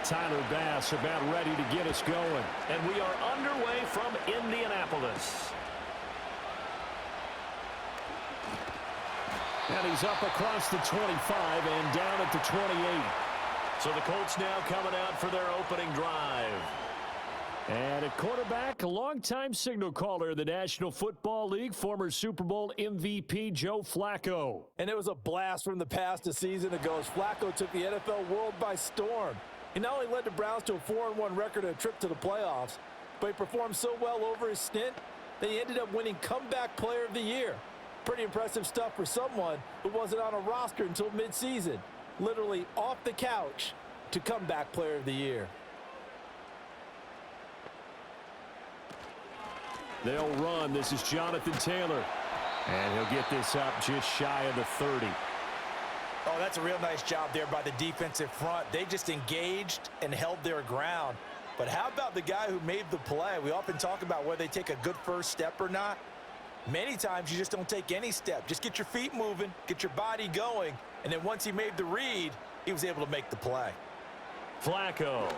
Tyler Bass about ready to get us going. And we are underway from Indianapolis. And he's up across the 25 and down at the 28. So the Colts now coming out for their opening drive. And at quarterback, a longtime signal caller in the National Football League, former Super Bowl MVP Joe Flacco. And it was a blast from the past a season ago as Flacco took the NFL world by storm. He not only led the Browns to a 4-1 record and a trip to the playoffs, but he performed so well over his stint that he ended up winning Comeback Player of the Year. Pretty impressive stuff for someone who wasn't on a roster until midseason. Literally off the couch to Comeback Player of the Year. They'll run. This is Jonathan Taylor. And he'll get this up just shy of the 30. Oh, that's a real nice job there by the defensive front. They just engaged and held their ground. But how about the guy who made the play? We often talk about whether they take a good first step or not. Many times you just don't take any step. Just get your feet moving, get your body going, and then once he made the read, he was able to make the play. Flacco.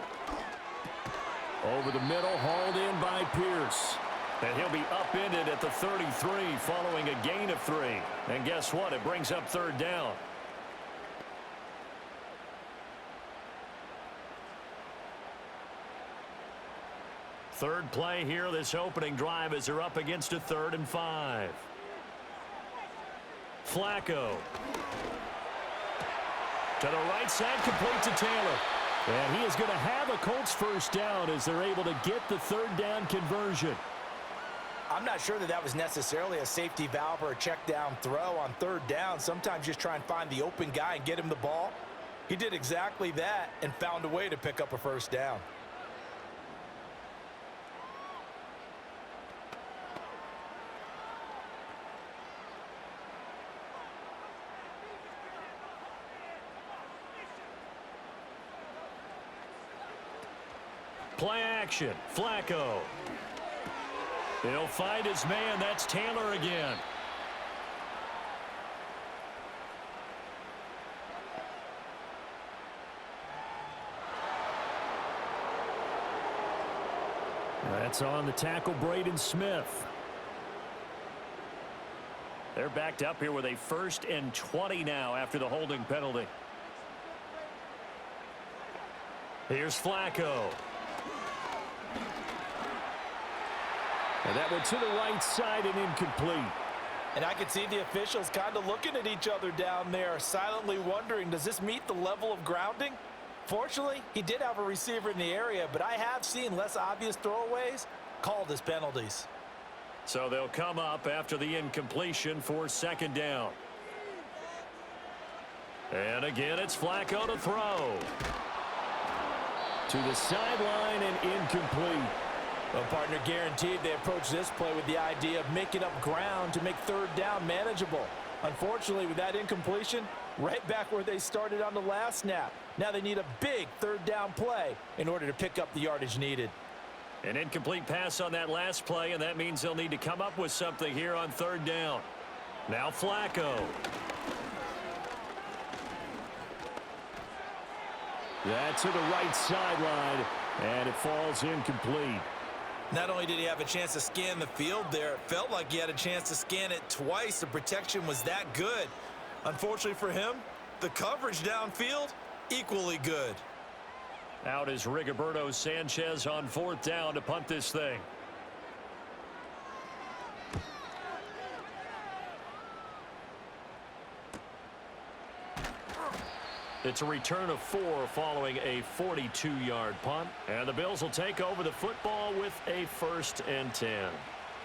Over the middle, hauled in by Pierce. And he'll be upended at the 33 following a gain of 3. And guess what? It brings up third down. Third play here, this opening drive as they're up against a 3rd and 5. Flacco. To the right side, complete to Taylor. And he is going to have a Colts first down as they're able to get the third down conversion. I'm not sure that that was necessarily a safety valve or a check down throw on third down. Sometimes just try and find the open guy and get him the ball. He did exactly that and found a way to pick up a first down. Play action. Flacco. He'll find his man. That's Taylor again. That's on the tackle, Braden Smith. They're backed up here with a 1st and 20 now after the holding penalty. Here's Flacco. And that went to the right side and incomplete. And I could see the officials kind of looking at each other down there, silently wondering, does this meet the level of grounding? Fortunately, he did have a receiver in the area, but I have seen less obvious throwaways called as penalties. So they'll come up after the incompletion for 2nd down. And again, it's Flacco to throw. To the sideline and incomplete. Well, partner, guaranteed they approach this play with the idea of making up ground to make third down manageable. Unfortunately, with that incompletion, right back where they started on the last snap. Now they need a big third down play in order to pick up the yardage needed. An incomplete pass on that last play, and that means they'll need to come up with something here on 3rd down. Now Flacco. That's to the right sideline, and it falls incomplete. Not only did he have a chance to scan the field there, it felt like he had a chance to scan it twice. The protection was that good. Unfortunately for him, the coverage downfield, equally good. Out is Rigoberto Sanchez on 4th down to punt this thing. It's a return of 4 following a 42-yard punt. And the Bills will take over the football with a 1st and 10.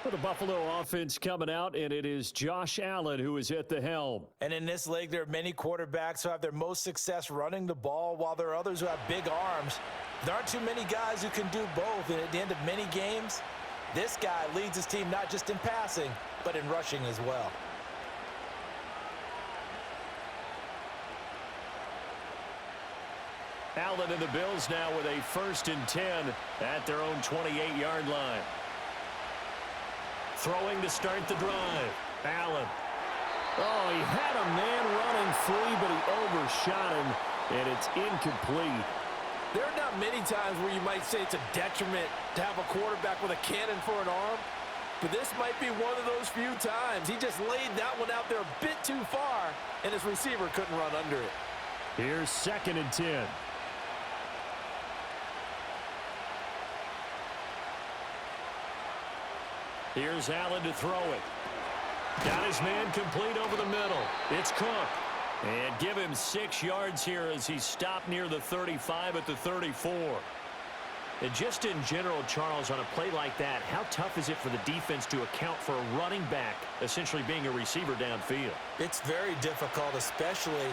For the Buffalo offense coming out, and it is Josh Allen who is at the helm. And in this league, there are many quarterbacks who have their most success running the ball, while there are others who have big arms. There aren't too many guys who can do both, and at the end of many games, this guy leads his team not just in passing, but in rushing as well. Allen and the Bills now with a 1st and 10 at their own 28-yard line. Throwing to start the drive. Allen. Oh, he had a man running free, but he overshot him, and it's incomplete. There are not many times where you might say it's a detriment to have a quarterback with a cannon for an arm, but this might be one of those few times. He just laid that one out there a bit too far, and his receiver couldn't run under it. Here's 2nd and 10. Here's Allen to throw it. Got his man complete over the middle. It's Cook. And give him 6 yards here as he stopped near the 35 at the 34. And just in general, Charles, on a play like that, how tough is it for the defense to account for a running back essentially being a receiver downfield? It's very difficult, especially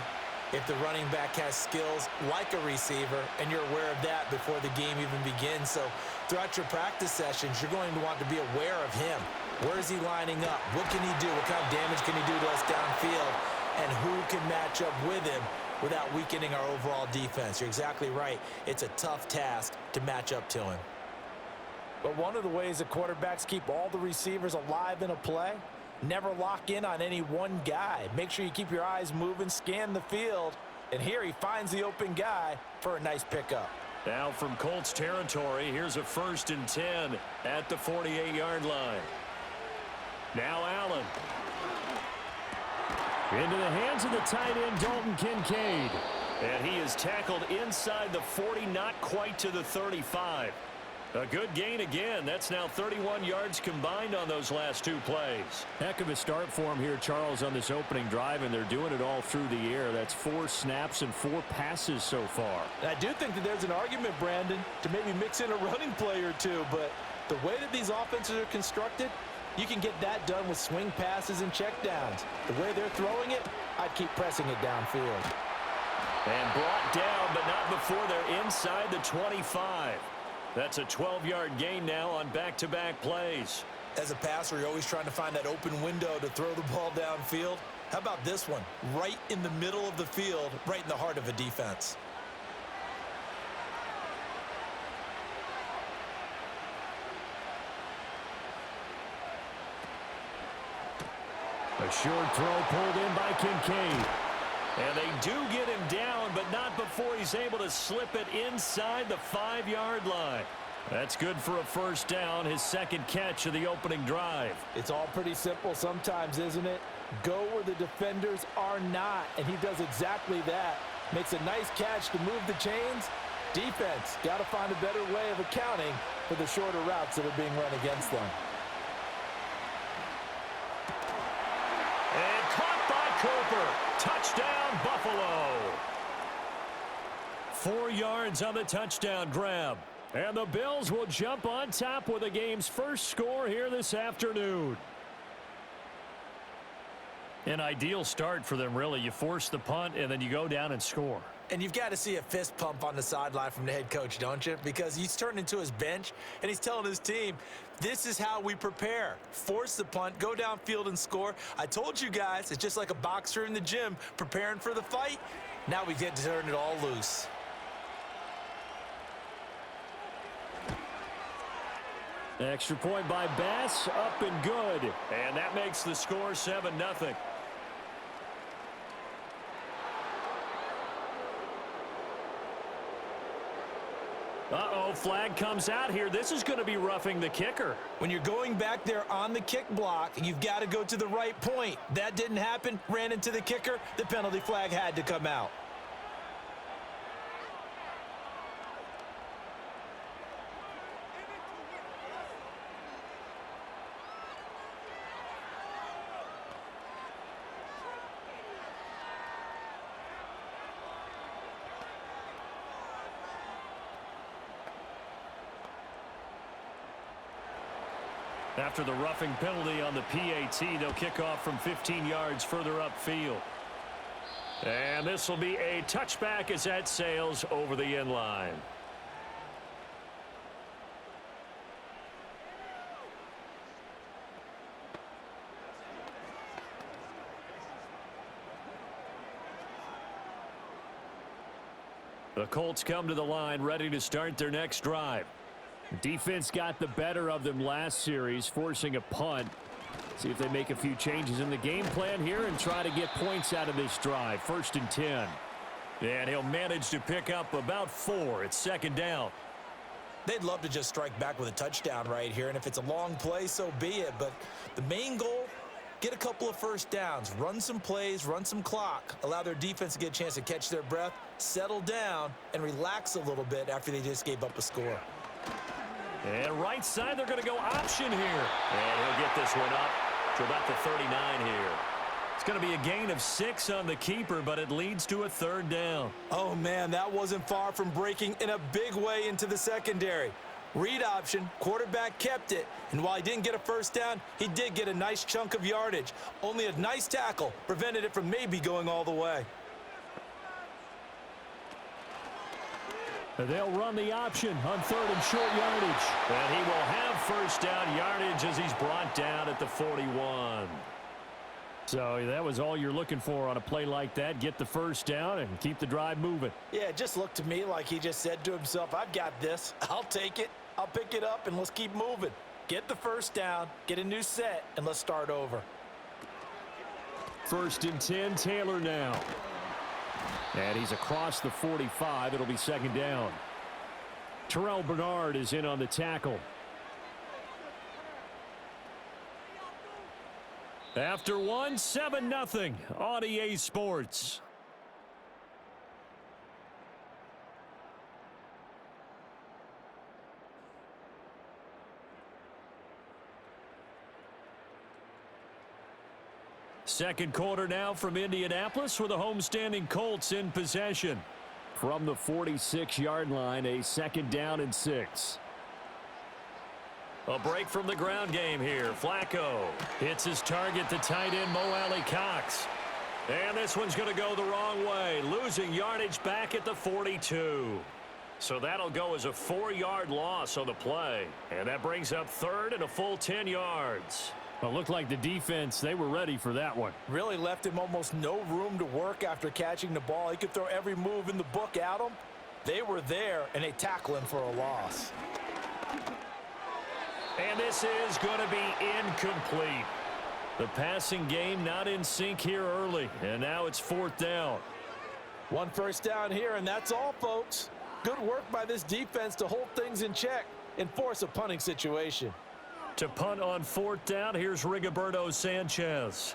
if the running back has skills like a receiver, and you're aware of that before the game even begins. So throughout your practice sessions, you're going to want to be aware of him. Where is he lining up? What can he do? What kind of damage can he do to us downfield? And who can match up with him without weakening our overall defense? You're exactly right. It's a tough task to match up to him. But one of the ways that quarterbacks keep all the receivers alive in a play, never lock in on any one guy. Make sure you keep your eyes moving, scan the field, and here he finds the open guy for a nice pickup. Now from Colts territory, here's a 1st and 10 at the 48-yard line. Now Allen. Into the hands of the tight end, Dalton Kincaid. And he is tackled inside the 40, not quite to the 35. A good gain again. That's now 31 yards combined on those last 2 plays. Heck of a start for him here, Charles, on this opening drive, and they're doing it all through the air. That's 4 snaps and 4 passes so far. And I do think that there's an argument, Brandon, to maybe mix in a running play or two, but the way that these offenses are constructed, you can get that done with swing passes and checkdowns. The way they're throwing it, I'd keep pressing it downfield. And brought down, but not before they're inside the 25. That's a 12-yard gain now on back-to-back plays. As a passer, you're always trying to find that open window to throw the ball downfield. How about this one? Right in the middle of the field, right in the heart of a defense. A short throw pulled in by Kincaid. And they do get him down, but not before he's able to slip it inside the 5-yard line. That's good for a 1st down, his 2nd catch of the opening drive. It's all pretty simple sometimes, isn't it? Go where the defenders are not, and he does exactly that. Makes a nice catch to move the chains. Defense got to find a better way of accounting for the shorter routes that are being run against them. And caught by Cooper. Touchdown, Buffalo. 4 yards on the touchdown grab. And the Bills will jump on top with the game's first score here this afternoon. An ideal start for them, really. You force the punt, and then you go down and score. And you've got to see a fist pump on the sideline from the head coach, don't you? Because he's turned into his bench, and he's telling his team, this is how we prepare. Force the punt, go downfield and score. I told you guys, it's just like a boxer in the gym preparing for the fight. Now we get to turn it all loose. Extra point by Bass, up and good. And that makes the score 7-0. Uh-oh, flag comes out here. This is going to be roughing the kicker. When you're going back there on the kick block, you've got to go to the right point. That didn't happen, ran into the kicker. The penalty flag had to come out. After the roughing penalty on the PAT, they'll kick off from 15 yards further upfield. And this will be a touchback as that sails over the end line. The Colts come to the line ready to start their next drive. Defense got the better of them last series, forcing a punt. See if they make a few changes in the game plan here and try to get points out of this drive. 1st and 10. And he'll manage to pick up about 4. It's second down. They'd love to just strike back with a touchdown right here, and if it's a long play, so be it. But the main goal, get a couple of first downs, run some plays, run some clock, allow their defense to get a chance to catch their breath, settle down, and relax a little bit after they just gave up a score. And right side, they're going to go option here. And he'll get this one up to about the 39 here. It's going to be a gain of 6 on the keeper, but it leads to a third down. Oh, man, that wasn't far from breaking in a big way into the secondary. Read option, quarterback kept it, and while he didn't get a first down, he did get a nice chunk of yardage. Only a nice tackle prevented it from maybe going all the way. They'll run the option on third and short yardage. And he will have first down yardage as he's brought down at the 41. So that was all you're looking for on a play like that. Get the first down and keep the drive moving. Yeah, it just looked to me like he just said to himself, I've got this. I'll take it. I'll pick it up, and let's keep moving. Get the first down, get a new set, and let's start over. First and 10, Taylor now. And he's across the 45. It'll be second down. Terrell Bernard is in on the tackle. After one, 7-0 on EA Sports. Second quarter now from Indianapolis with the homestanding Colts in possession. From the 46-yard line, a second down and 6. A break from the ground game here. Flacco hits his target, the tight end, Mo Alley Cox. And this one's going to go the wrong way, losing yardage back at the 42. So that'll go as a 4-yard loss on the play. And that brings up third and a full 10 yards. Well, it looked like the defense, they were ready for that one. Really left him almost no room to work after catching the ball. He could throw every move in the book at him. They were there, and they tackle him for a loss. And this is going to be incomplete. The passing game not in sync here early, and now it's fourth down. One first down here, and that's all, folks. Good work by this defense to hold things in check and force a punting situation. To punt on fourth down, here's Rigoberto Sanchez.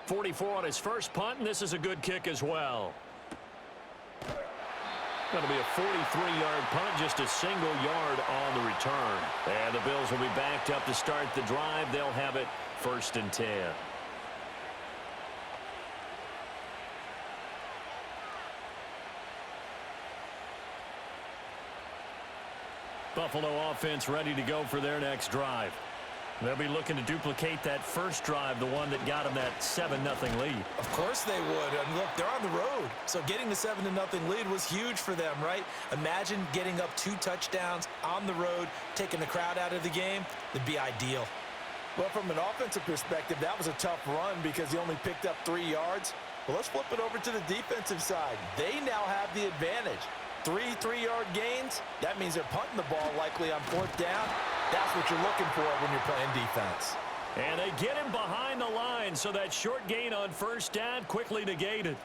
44 on his first punt, and this is a good kick as well. Going to be a 43-yard punt, just a single yard on the return. And the Bills will be backed up to start the drive. They'll have it first and 10. Buffalo offense ready to go for their next drive. They'll be looking to duplicate that first drive, the one that got them that 7-0 lead. Of course they would. I mean, look, they're on the road. So getting the 7-0 lead was huge for them, right? Imagine getting up 2 touchdowns on the road, taking the crowd out of the game. It'd be ideal. Well, from an offensive perspective, that was a tough run because he only picked up 3 yards. Well, let's flip it over to the defensive side. They now have the advantage. 3 3-yard gains, that means they're punting the ball likely on fourth down. That's what you're looking for when you're playing defense. And they get him behind the line, so that short gain on first down quickly negated.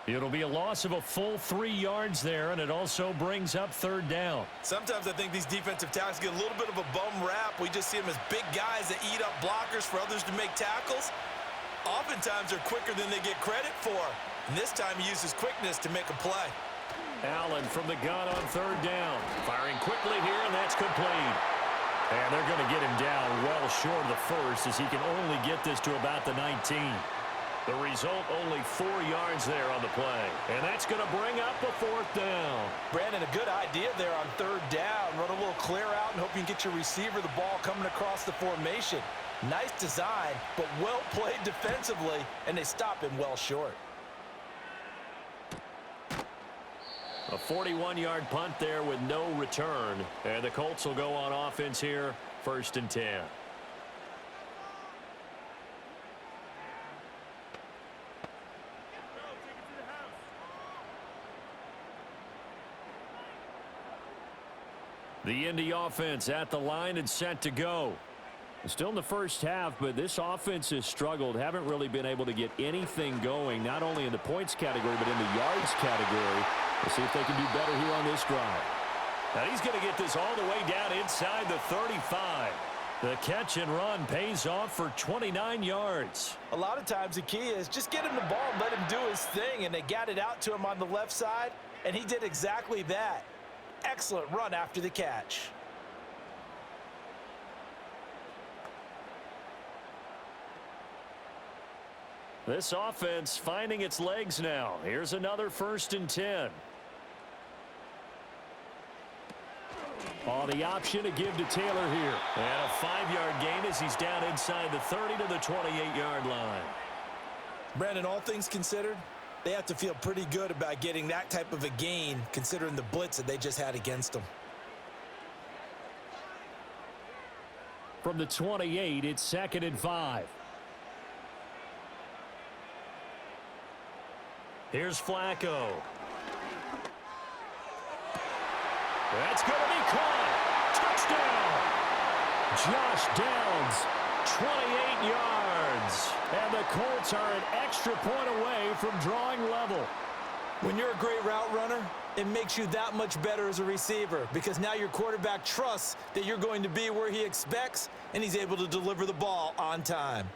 It'll be a loss of a full 3 yards there, and it also brings up third down. Sometimes I think these defensive tackles get a little bit of a bum rap. We just see them as big guys that eat up blockers for others to make tackles. Oftentimes they're quicker than they get credit for. And this time he uses quickness to make a play. Allen from the gun on third down. Firing quickly here, and that's complete. And they're going to get him down well short of the first as he can only get this to about the 19. The result, only 4 yards there on the play. And that's going to bring up a fourth down. Brandon, a good idea there on third down. Run a little clear out and hope you can get your receiver the ball coming across the formation. Nice design, but well played defensively, and they stop him well short. A 41-yard punt there with no return. And the Colts will go on offense here, first and 10. The Indy offense at the line and set to go. Still in the first half, but this offense has struggled. Haven't really been able to get anything going, not only in the points category, but in the yards category. We'll see if they can do better here on this drive. Now he's going to get this all the way down inside the 35. The catch and run pays off for 29 yards. A lot of times the key is just get him the ball and let him do his thing, and they got it out to him on the left side, and he did exactly that. Excellent run after the catch. This offense finding its legs now. Here's another 1st and 10. The option to give to Taylor here. And a 5-yard gain as he's down inside the 30 to the 28-yard line. Brandon, all things considered, they have to feel pretty good about getting that type of a gain considering the blitz that they just had against them. From the 28, it's 2nd and 5. Here's Flacco. That's going to be caught. Touchdown. Josh Downs, 28 yards. And the Colts are an extra point away from drawing level. When you're a great route runner, it makes you that much better as a receiver because now your quarterback trusts that you're going to be where he expects, and he's able to deliver the ball on time.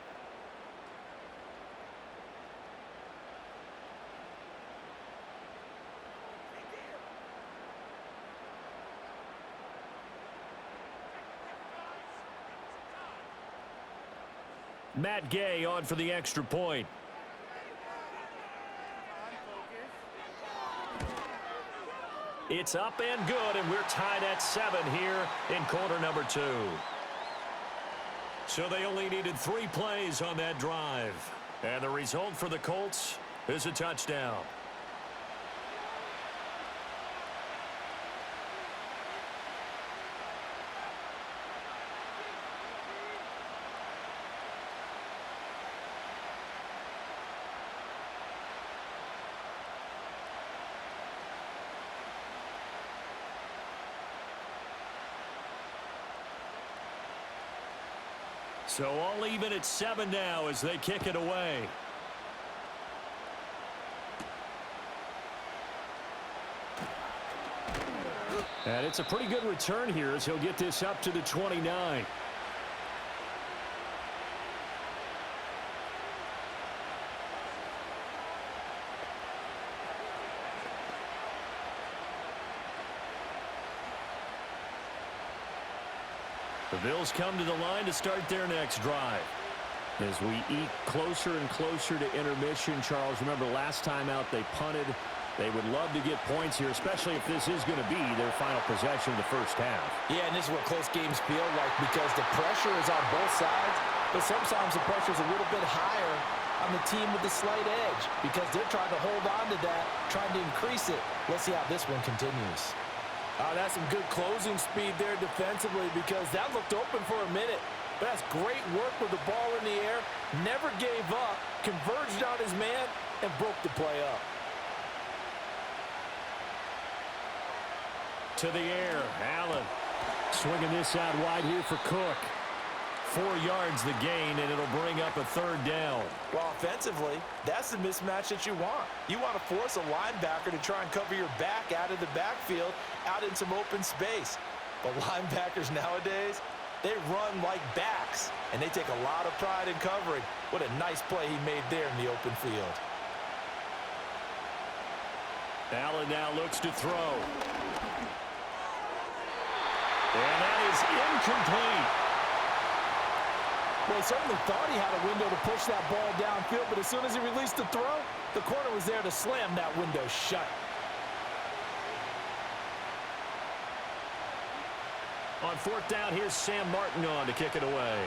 Matt Gay on for the extra point. It's up and good, and we're tied at 7 here in quarter number 2. So they only needed 3 plays on that drive. And the result for the Colts is a touchdown. So all even at 7 now as they kick it away. And it's a pretty good return here as he'll get this up to the 29. The Bills come to the line to start their next drive. As we eat closer and closer to intermission, Charles, remember last time out they punted. They would love to get points here, especially if this is going to be their final possession of the first half. Yeah, and this is what close games feel like because the pressure is on both sides, but sometimes the pressure is a little bit higher on the team with the slight edge because they're trying to hold on to that, trying to increase it. Let's see how this one continues. That's some good closing speed there defensively because that looked open for a minute. But that's great work with the ball in the air. Never gave up, converged on his man, and broke the play up. To the air, Allen swinging this out wide here for Cook. 4 yards the gain, and it'll bring up a 3rd down. Well, offensively, that's the mismatch that you want. You want to force a linebacker to try and cover your back out of the backfield, out in some open space. But linebackers nowadays, they run like backs, and they take a lot of pride in covering. What a nice play he made there in the open field. Allen now looks to throw. And that is incomplete. Well, he certainly thought he had a window to push that ball downfield, but as soon as he released the throw, the corner was there to slam that window shut. On 4th down, here's Sam Martin on to kick it away.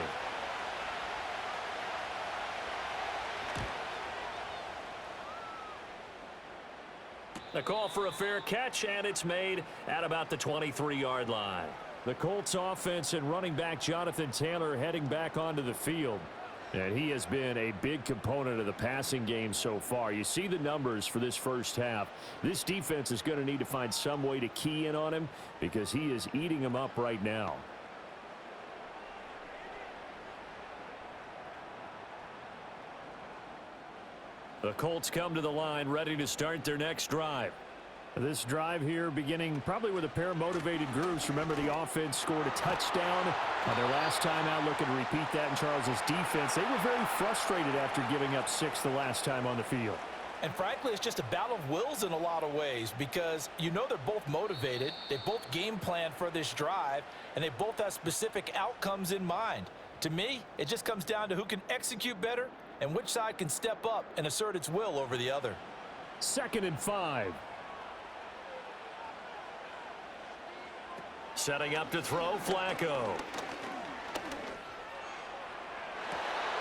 The call for a fair catch, and it's made at about the 23-yard line. The Colts offense and running back Jonathan Taylor heading back onto the field. And he has been a big component of the passing game so far. You see the numbers for this first half. This defense is going to need to find some way to key in on him because he is eating them up right now. The Colts come to the line ready to start their next drive. This drive here beginning probably with a pair of motivated groups. Remember, the offense scored a touchdown on their last time out, looking to repeat that in Charles's defense. They were very frustrated after giving up 6 the last time on the field. And frankly, it's just a battle of wills in a lot of ways because you know they're both motivated. They both game plan for this drive, and they both have specific outcomes in mind. To me, it just comes down to who can execute better and which side can step up and assert its will over the other. 2nd and 5. Setting up to throw, Flacco.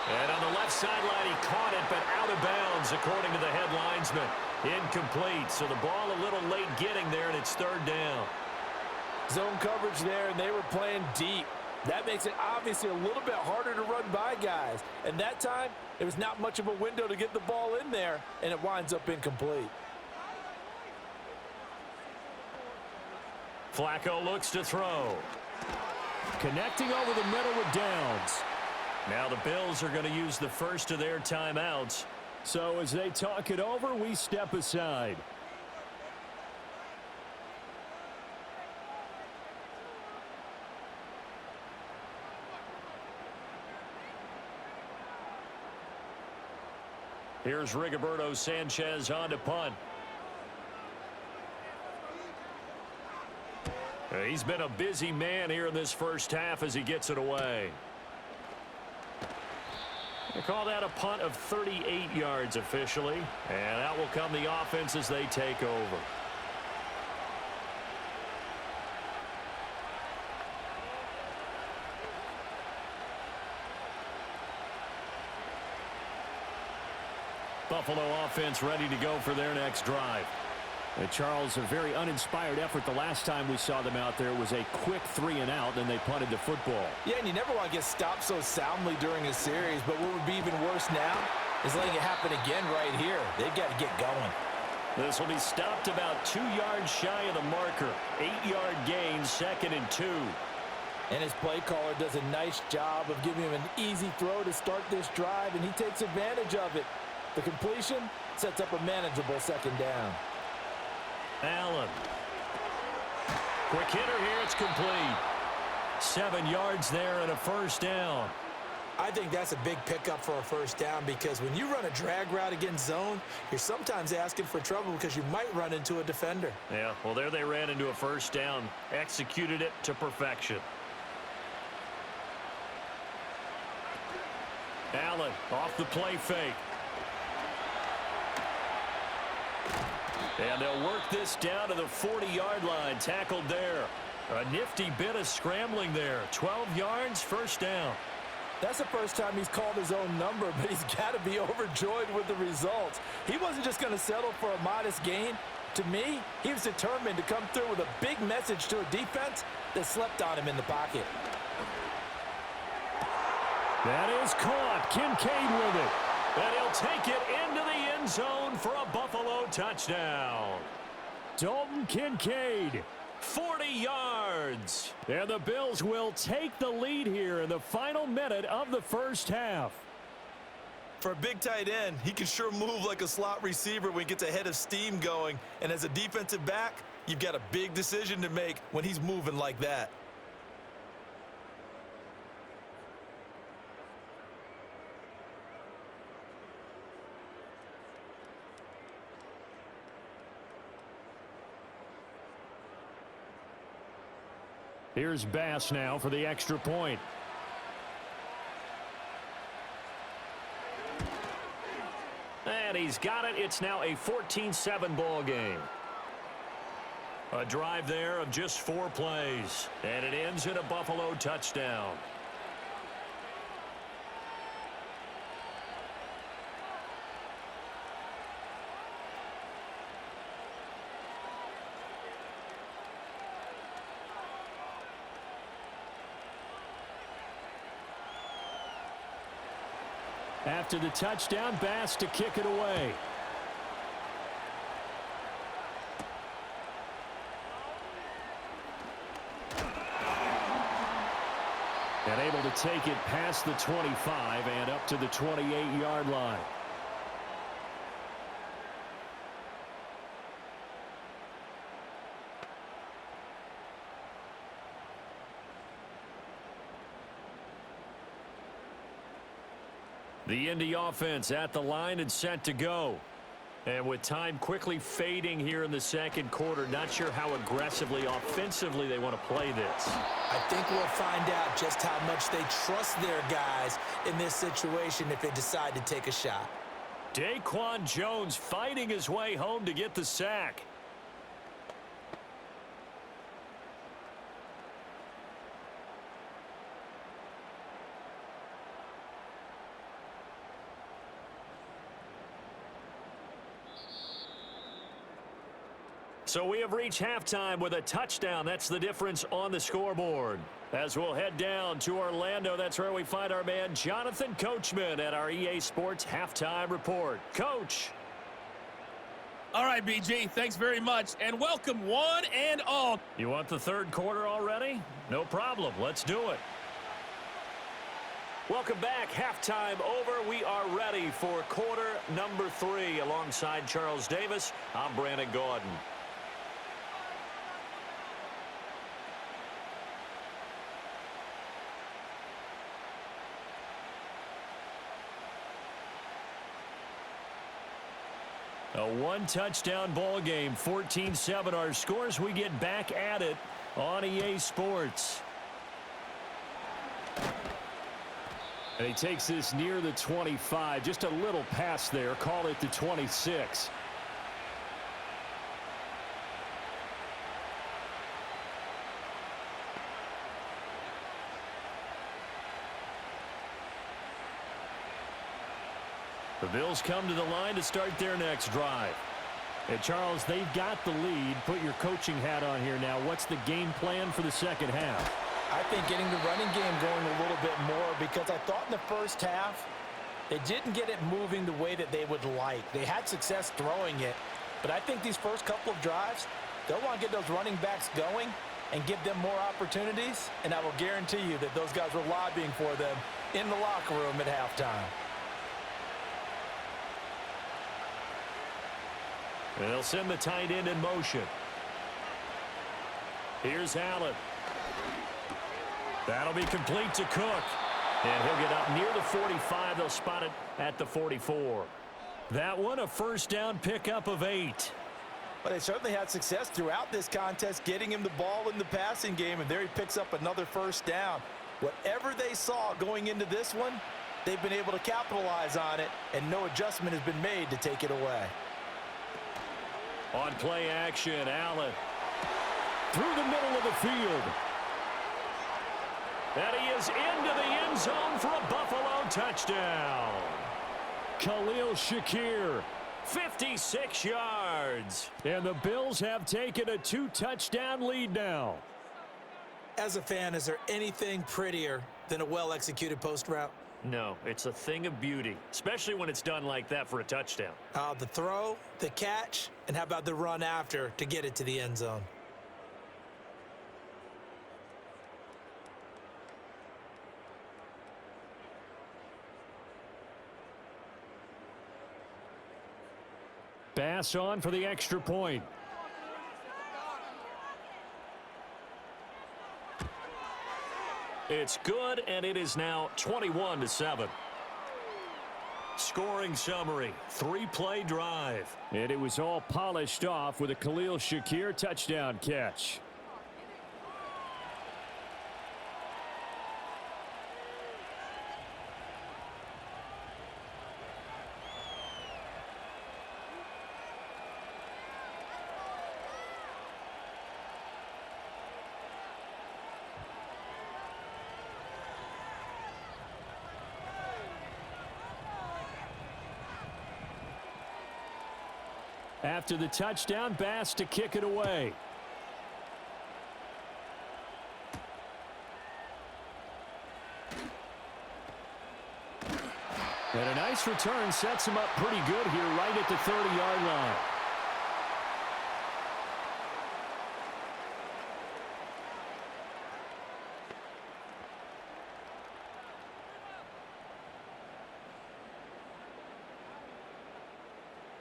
And on the left sideline, he caught it, but out of bounds, according to the head linesman. Incomplete, so the ball a little late getting there, and it's 3rd down. Zone coverage there, and they were playing deep. That makes it obviously a little bit harder to run by guys. And that time, there was not much of a window to get the ball in there, and it winds up incomplete. Flacco looks to throw. Connecting over the middle with Downs. Now the Bills are going to use the first of their timeouts. So as they talk it over, we step aside. Here's Rigoberto Sanchez on to punt. He's been a busy man here in this first half as he gets it away. They call that a punt of 38 yards officially, and out will come the offense as they take over. Buffalo offense ready to go for their next drive. Charles, a very uninspired effort the last time we saw them out there. It was a quick 3-and-out, then they punted the football. Yeah, and you never want to get stopped so soundly during a series, but what would be even worse now is letting it happen again right here. They've got to get going. This will be stopped about 2 yards shy of the marker. 8-yard gain, 2nd and 2. And his play caller does a nice job of giving him an easy throw to start this drive, and he takes advantage of it. The completion sets up a manageable 2nd down. Allen. Quick hitter here. It's complete. 7 yards there and a 1st down. I think that's a big pickup for a 1st down because when you run a drag route against zone, you're sometimes asking for trouble because you might run into a defender. Yeah, well, there they ran into a 1st down. Executed it to perfection. Allen off the play fake. And they'll work this down to the 40-yard line. Tackled there. A nifty bit of scrambling there. 12 yards, 1st down. That's the first time he's called his own number, but he's got to be overjoyed with the results. He wasn't just going to settle for a modest gain. To me, he was determined to come through with a big message to a defense that slept on him in the pocket. That is caught. Kincaid with it. And he'll take it into the end zone for a Buffalo touchdown. Dalton Kincaid. 40 yards. And the Bills will take the lead here in the final minute of the first half. For a big tight end, he can sure move like a slot receiver when he gets a head of steam going. And as a defensive back, you've got a big decision to make when he's moving like that. Here's Bass now for the extra point. And he's got it. It's now a 14-7 ball game. A drive there of just 4 plays. And it ends in a Buffalo touchdown. After the touchdown, Bass to kick it away. And able to take it past the 25 and up to the 28-yard line. The Indy offense at the line and set to go. And with time quickly fading here in the second quarter, not sure how aggressively, offensively they want to play this. I think we'll find out just how much they trust their guys in this situation if they decide to take a shot. Daquan Jones fighting his way home to get the sack. So we have reached halftime with a touchdown. That's the difference on the scoreboard. As we'll head down to Orlando, that's where we find our man Jonathan Coachman at our EA Sports Halftime Report. Coach. All right, BG, thanks very much, and welcome one and all. You want the third quarter already? No problem. Let's do it. Welcome back. Halftime over. We are ready for quarter number 3. Alongside Charles Davis, I'm Brandon Gaudin. A one-touchdown ball game, 14-7 our scores. We get back at it on EA Sports. And he takes this near the 25. Just a little pass there. Call it the 26. The Bills come to the line to start their next drive. And Charles, they've got the lead. Put your coaching hat on here now. What's the game plan for the second half? I think getting the running game going a little bit more, because I thought in the first half they didn't get it moving the way that they would like. They had success throwing it, but I think these first couple of drives, they'll want to get those running backs going and give them more opportunities, and I will guarantee you that those guys were lobbying for them in the locker room at halftime. And they'll send the tight end in motion. Here's Allen. That'll be complete to Cook. And he'll get up near the 45. They'll spot it at the 44. That one, a first down pickup of 8. But they certainly had success throughout this contest, getting him the ball in the passing game, and there he picks up another first down. Whatever they saw going into this one, they've been able to capitalize on it, and no adjustment has been made to take it away. On play action, Allen through the middle of the field. And he is into the end zone for a Buffalo touchdown. Khalil Shakir, 56 yards. And the Bills have taken a 2-touchdown lead now. As a fan, is there anything prettier than a well-executed post route? No, it's a thing of beauty, especially when it's done like that for a touchdown. The throw, the catch, and how about the run after to get it to the end zone? Pass on for the extra point. It's good, and it is now 21-7. Scoring summary, 3-play drive. And it was all polished off with a Khalil Shakir touchdown catch. After the touchdown, Bass to kick it away. And a nice return sets him up pretty good here right at the 30-yard line.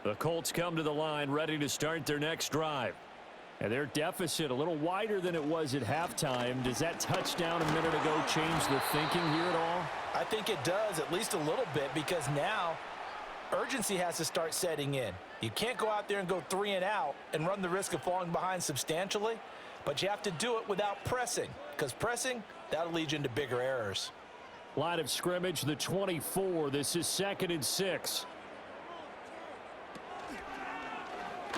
The Colts come to the line ready to start their next drive. And their deficit a little wider than it was at halftime. Does that touchdown a minute ago change the thinking here at all? I think it does, at least a little bit, because now urgency has to start setting in. You can't go out there and go 3 and out and run the risk of falling behind substantially, but you have to do it without pressing, because pressing, that'll lead you into bigger errors. Line of scrimmage, the 24. This is 2nd and 6.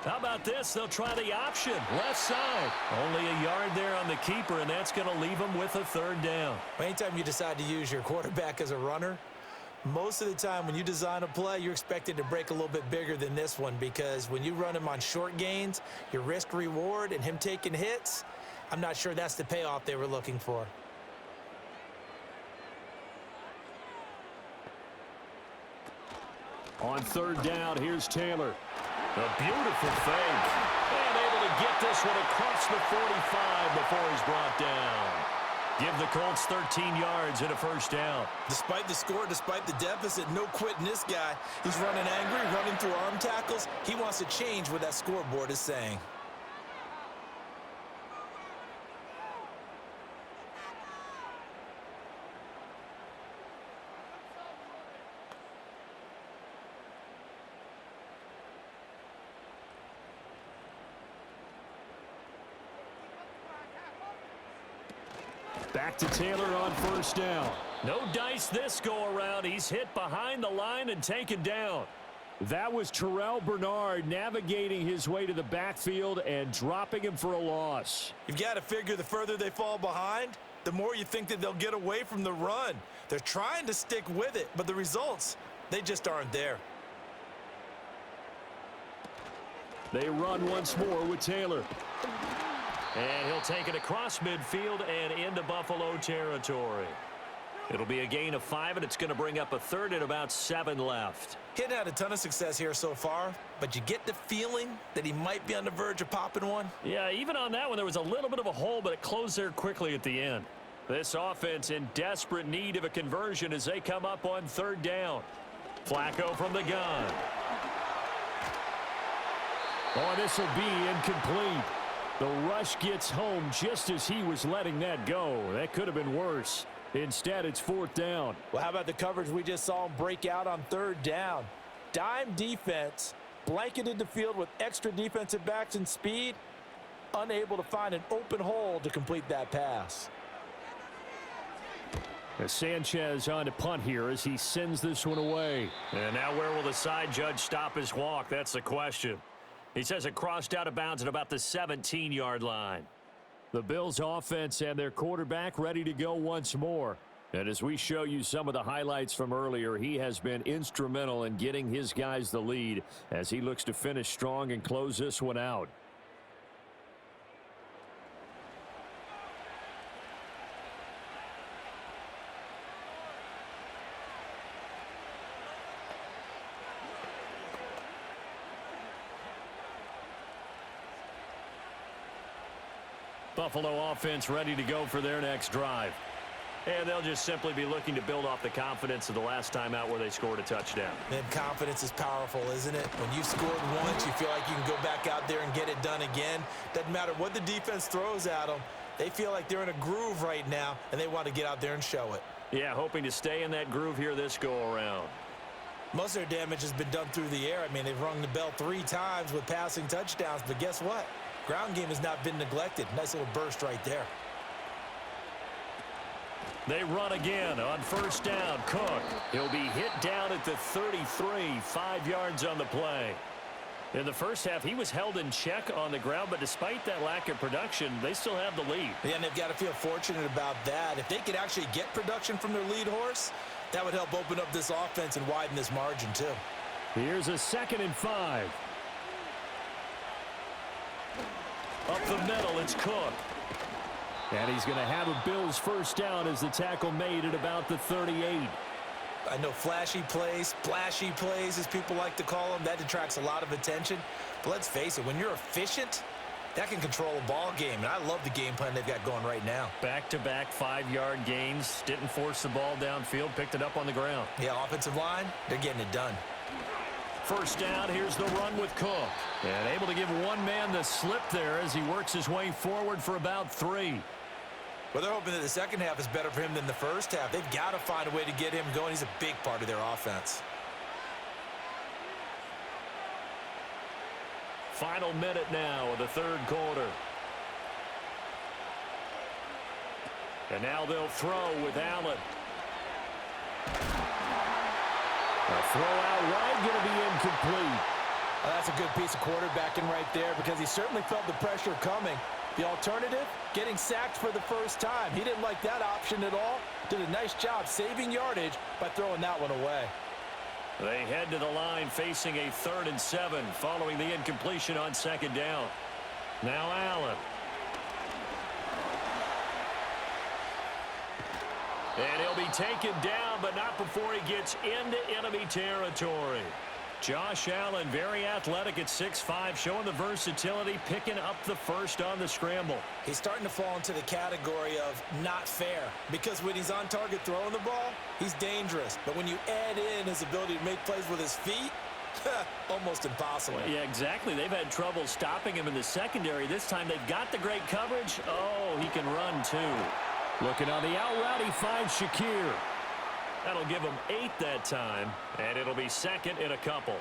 How about this? They'll try the option. Left side. Only a yard there on the keeper, and that's going to leave them with a 3rd down. Anytime you decide to use your quarterback as a runner, most of the time when you design a play, you're expected to break a little bit bigger than this one, because when you run him on short gains, your risk-reward and him taking hits, I'm not sure that's the payoff they were looking for. On 3rd down, here's Taylor. A beautiful fake. And able to get this one across the 45 before he's brought down. Give the Colts 13 yards and a 1st down. Despite the score, despite the deficit, no quitting this guy. He's running angry, running through arm tackles. He wants to change what that scoreboard is saying. Back to Taylor on 1st down. No dice this go-around. He's hit behind the line and taken down. That was Terrell Bernard navigating his way to the backfield and dropping him for a loss. You've got to figure the further they fall behind, the more you think that they'll get away from the run. They're trying to stick with it, but the results, they just aren't there. They run once more with Taylor. And he'll take it across midfield and into Buffalo territory. It'll be a gain of 5, and it's going to bring up a 3rd and about 7 left. He hadn't had a ton of success here so far, but you get the feeling that he might be on the verge of popping one. Yeah, even on that one, there was a little bit of a hole, but it closed there quickly at the end. This offense in desperate need of a conversion as they come up on 3rd down. Flacco from the gun. Oh, this will be incomplete. The rush gets home just as he was letting that go. That could have been worse. Instead, it's 4th down. Well, how about the coverage we just saw him break out on 3rd down? Dime defense, blanketed the field with extra defensive backs and speed, unable to find an open hole to complete that pass. As Sanchez on to punt here as he sends this one away. And now where will the side judge stop his walk? That's the question. He says it crossed out of bounds at about the 17-yard line. The Bills offense and their quarterback ready to go once more. And as we show you some of the highlights from earlier, he has been instrumental in getting his guys the lead as he looks to finish strong and close this one out. Buffalo offense ready to go for their next drive. And they'll just simply be looking to build off the confidence of the last time out where they scored a touchdown. And confidence is powerful, isn't it? When you scored once, you feel like you can go back out there and get it done again. Doesn't matter what the defense throws at them. They feel like they're in a groove right now, and they want to get out there and show it. Yeah, hoping to stay in that groove here this go-around. Most of their damage has been done through the air. I mean, they've rung the bell 3 times with passing touchdowns, but guess what? Ground game has not been neglected. Nice little burst right there. They run again on 1st down. Cook. He'll be hit down at the 33, 5 yards on the play. In the first half, he was held in check on the ground, but despite that lack of production, they still have the lead. Yeah, and they've got to feel fortunate about that. If they could actually get production from their lead horse, that would help open up this offense and widen this margin too. Here's a 2nd and 5. Up the middle, it's Cook. And he's going to have a Bills 1st down as the tackle made at about the 38. I know flashy plays, splashy plays, as people like to call them, that attracts a lot of attention. But let's face it, when you're efficient, that can control a ball game. And I love the game plan they've got going right now. Back-to-back 5-yard gains. Didn't force the ball downfield. Picked it up on the ground. Yeah, offensive line, they're getting it done. first down. Here's the run with Cook. And able to give one man the slip there as he works his way forward for about 3. Well, they're hoping that the second half is better for him than the first half. They've got to find a way to get him going. He's a big part of their offense. Final minute now of the third quarter. And now they'll throw with Allen. A throw out wide, going to be incomplete. Well, that's a good piece of quarterbacking right there because he certainly felt the pressure coming. The alternative, getting sacked for the first time. He didn't like that option at all. Did a nice job saving yardage by throwing that one away. They head to the line facing a 3rd and 7 following the incompletion on second down. Now Allen. And he'll be taken down, but not before he gets into enemy territory. Josh Allen, very athletic at 6'5", showing the versatility, picking up the first on the scramble. He's starting to fall into the category of not fair because when he's on target throwing the ball, he's dangerous. But when you add in his ability to make plays with his feet, almost impossible. Well, yeah, exactly. They've had trouble stopping him in the secondary. This time they've got the great coverage. Oh, he can run too. Looking on the out route, he finds Shakir. That'll give him 8 that time, and it'll be 2nd and a couple.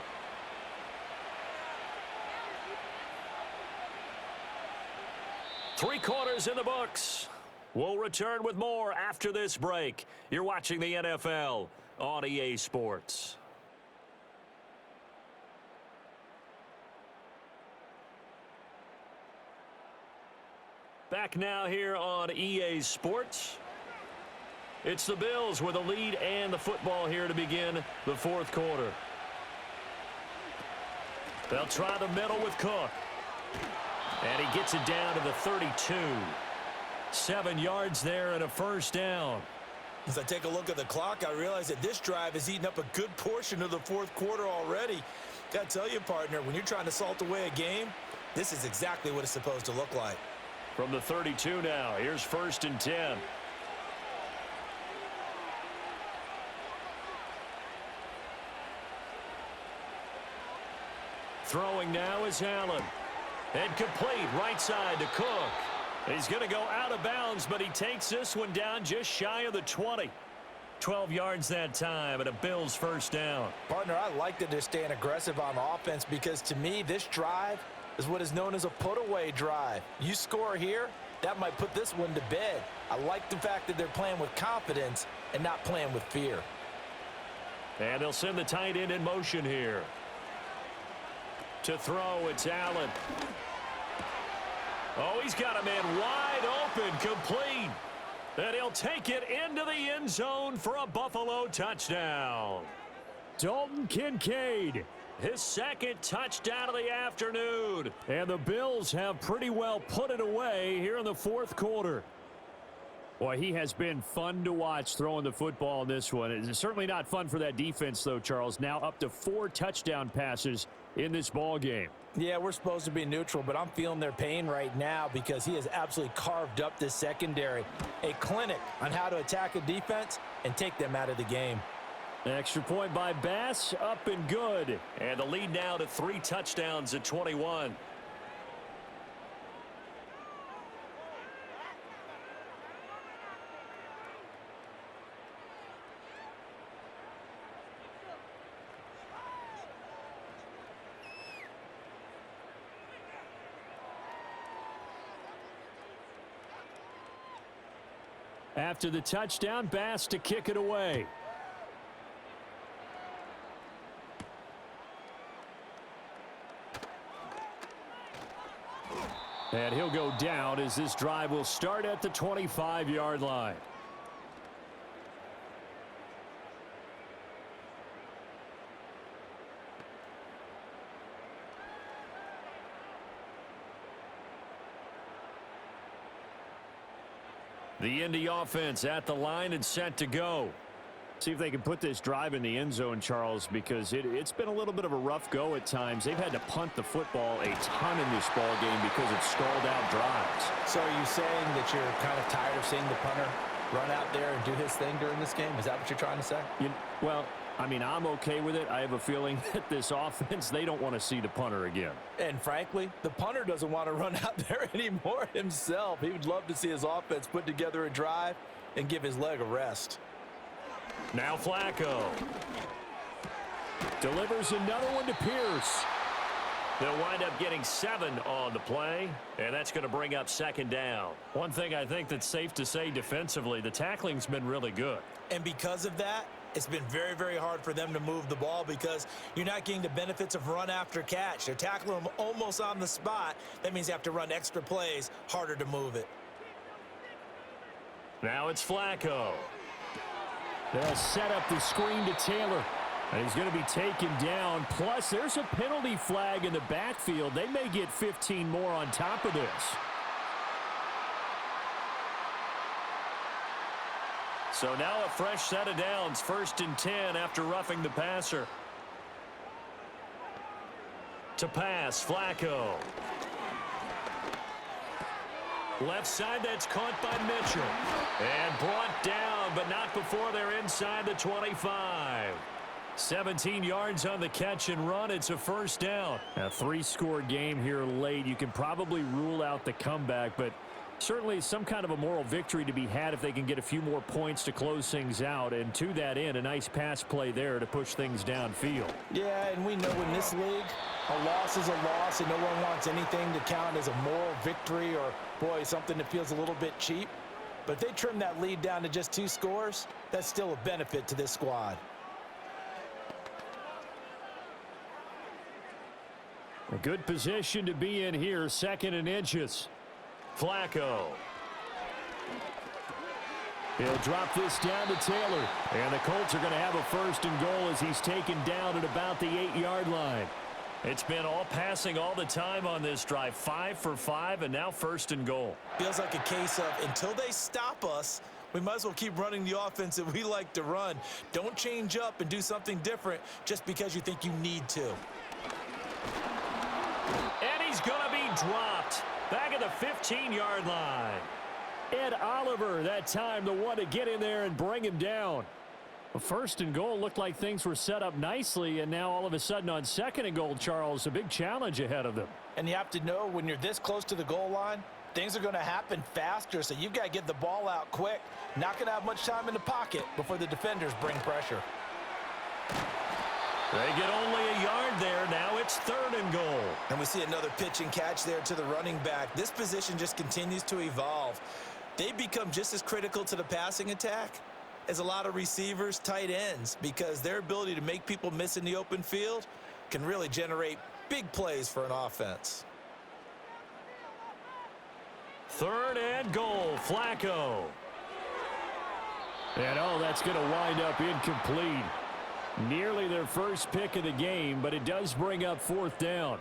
Three quarters in the books. We'll return with more after this break. You're watching the NFL on EA Sports. Back now here on EA Sports. It's the Bills with a lead and the football here to begin the fourth quarter. They'll try the middle with Cook. And he gets it down to the 32. 7 yards there and a first down. As I take a look at the clock, I realize that this drive has eaten up a good portion of the fourth quarter already. Got to tell you, partner, when you're trying to salt away a game, this is exactly what it's supposed to look like. From the 32 now, here's 1st and 10. Throwing now is Allen. And complete right side to Cook. He's going to go out of bounds, but he takes this one down just shy of the 20. 12 yards that time and a Bills first down. Partner, I like that they're staying aggressive on offense because to me, this drive is what is known as a put-away drive. You score here, that might put this one to bed. I like the fact that they're playing with confidence and not playing with fear. And they'll send the tight end in motion here. To throw, it's Allen. Oh, he's got a man wide open, complete. And he'll take it into the end zone for a Buffalo touchdown. Dalton Kincaid, his 2nd touchdown of the afternoon. And the Bills have pretty well put it away here in the fourth quarter. Boy, he has been fun to watch throwing the football in this one. It's certainly not fun for that defense, though, Charles. Now up to 4 touchdown passes in this ball game. Yeah, we're supposed to be neutral, but I'm feeling their pain right now because he has absolutely carved up this secondary. A clinic on how to attack a defense and take them out of the game. Extra point by Bass, up and good. And the lead now to 3 touchdowns at 21. After the touchdown, Bass to kick it away. And he'll go down as this drive will start at the 25-yard line. The Indy offense at the line and set to go. See if they can put this drive in the end zone, Charles, because it's been a little bit of a rough go at times. They've had to punt the football a ton in this ball game because it's stalled out drives. So are you saying that you're kind of tired of seeing the punter run out there and do his thing during this game? Is that what you're trying to say? Well, I mean, I'm okay with it. I have a feeling that this offense, they don't want to see the punter again. And frankly, the punter doesn't want to run out there anymore himself. He would love to see his offense put together a drive and give his leg a rest. Now Flacco delivers another one to Pierce. They'll wind up getting 7 on the play, and that's going to bring up second down. One thing I think that's safe to say defensively, the tackling's been really good. And because of that, it's been very, very hard for them to move the ball because you're not getting the benefits of run after catch. They're tackling them almost on the spot. That means you have to run extra plays, harder to move it. Now it's Flacco. They'll set up the screen to Taylor. And he's going to be taken down. Plus, there's a penalty flag in the backfield. They may get 15 more on top of this. So now a fresh set of downs, 1st and 10 after roughing the passer. To pass, Flacco. Left side, that's caught by Mitchell. And brought down, but not before they're inside the 25. 17 yards on the catch and run. It's a first down. A 3-score game here late. You can probably rule out the comeback, but certainly some kind of a moral victory to be had if they can get a few more points to close things out. And to that end, a nice pass play there to push things downfield. Yeah, and we know in this league, a loss is a loss, and no one wants anything to count as a moral victory or, boy, something that feels a little bit cheap. But if they trim that lead down to just 2 scores, that's still a benefit to this squad. A good position to be in here, 2nd and inches. Flacco. He'll drop this down to Taylor. And the Colts are going to have a 1st and goal as he's taken down at about the 8-yard line. It's been all passing all the time on this drive. 5 for 5, and now 1st and goal. Feels like a case of until they stop us, we might as well keep running the offense that we like to run. Don't change up and do something different just because you think you need to. And he's going to be dropped back at the 15-yard line. Ed Oliver, that time, the one to get in there and bring him down. A 1st and goal looked like things were set up nicely, and now all of a sudden on 2nd and goal, Charles, a big challenge ahead of them. And you have to know when you're this close to the goal line, things are going to happen faster, so you've got to get the ball out quick. Not going to have much time in the pocket before the defenders bring pressure. They get only a yard there. Now it's 3rd and goal. And we see another pitch and catch there to the running back. This position just continues to evolve. They become just as critical to the passing attack as a lot of receivers, tight ends, because their ability to make people miss in the open field can really generate big plays for an offense. 3rd and goal, Flacco. And that's going to wind up incomplete. Nearly their first pick of the game, but it does bring up 4th down.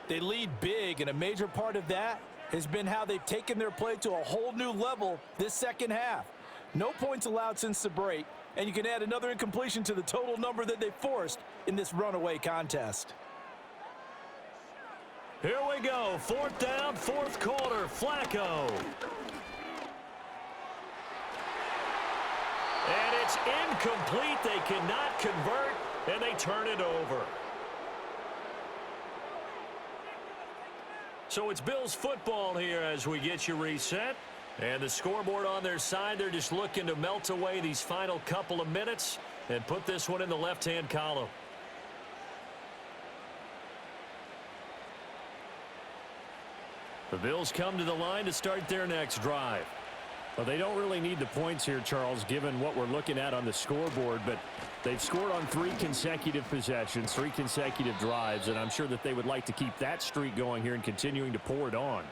They lead big, and a major part of that has been how they've taken their play to a whole new level this second half. No points allowed since the break, and you can add another incompletion to the total number that they forced in this runaway contest. Here we go, 4th down, 4th quarter, Flacco. And it's incomplete. They cannot convert, and they turn it over. So it's Bills football here as we get you reset. And the scoreboard on their side, they're just looking to melt away these final couple of minutes and put this one in the left-hand column. The Bills come to the line to start their next drive. Well, they don't really need the points here, Charles, given what we're looking at on the scoreboard, but they've scored on 3 consecutive possessions, 3 consecutive drives, and I'm sure that they would like to keep that streak going here and continuing to pour it on.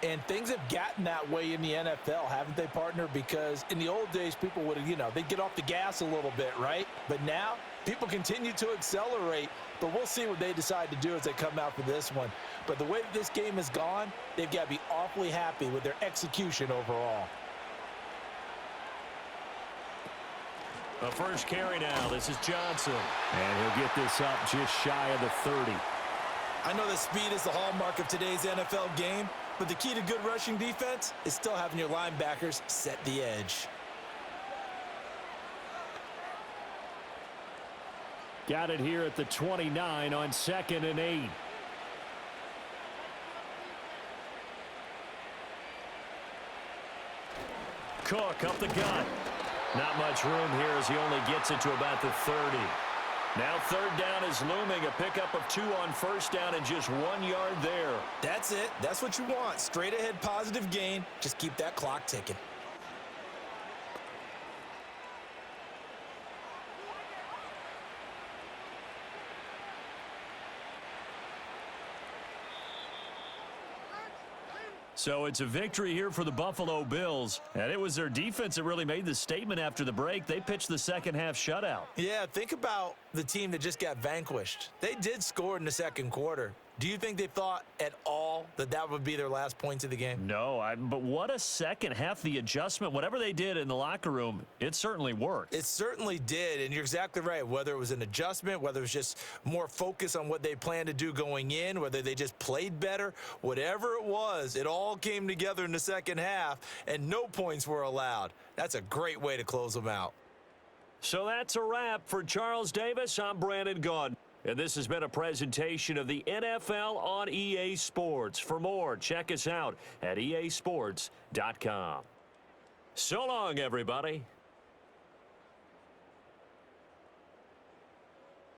And things have gotten that way in the NFL, haven't they, partner? Because in the old days, people would, they'd get off the gas a little bit, right? But now, people continue to accelerate, but we'll see what they decide to do as they come out for this one. But the way that this game has gone, they've got to be awfully happy with their execution overall. The first carry now. This is Johnson. And he'll get this up just shy of the 30. I know that speed is the hallmark of today's NFL game, but the key to good rushing defense is still having your linebackers set the edge. Got it here at the 29 on 2nd and 8. Cook up the gut. Not much room here as he only gets it to about the 30. Now 3rd down is looming. A pickup of 2 on 1st down and just 1 yard there. That's it. That's what you want. Straight ahead positive gain. Just keep that clock ticking. So it's a victory here for the Buffalo Bills. And it was their defense that really made the statement after the break. They pitched the second half shutout. Yeah, think about the team that just got vanquished. They did score in the second quarter. Do you think they thought at all that that would be their last points of the game? No, but what a second half. The adjustment, whatever they did in the locker room, it certainly worked. It certainly did, and you're exactly right. Whether it was an adjustment, whether it was just more focus on what they planned to do going in, whether they just played better, whatever it was, it all came together in the second half, and no points were allowed. That's a great way to close them out. So that's a wrap for Charles Davis. I'm Brandon Gaudin. And this has been a presentation of the NFL on EA Sports. For more, check us out at easports.com. So long, everybody.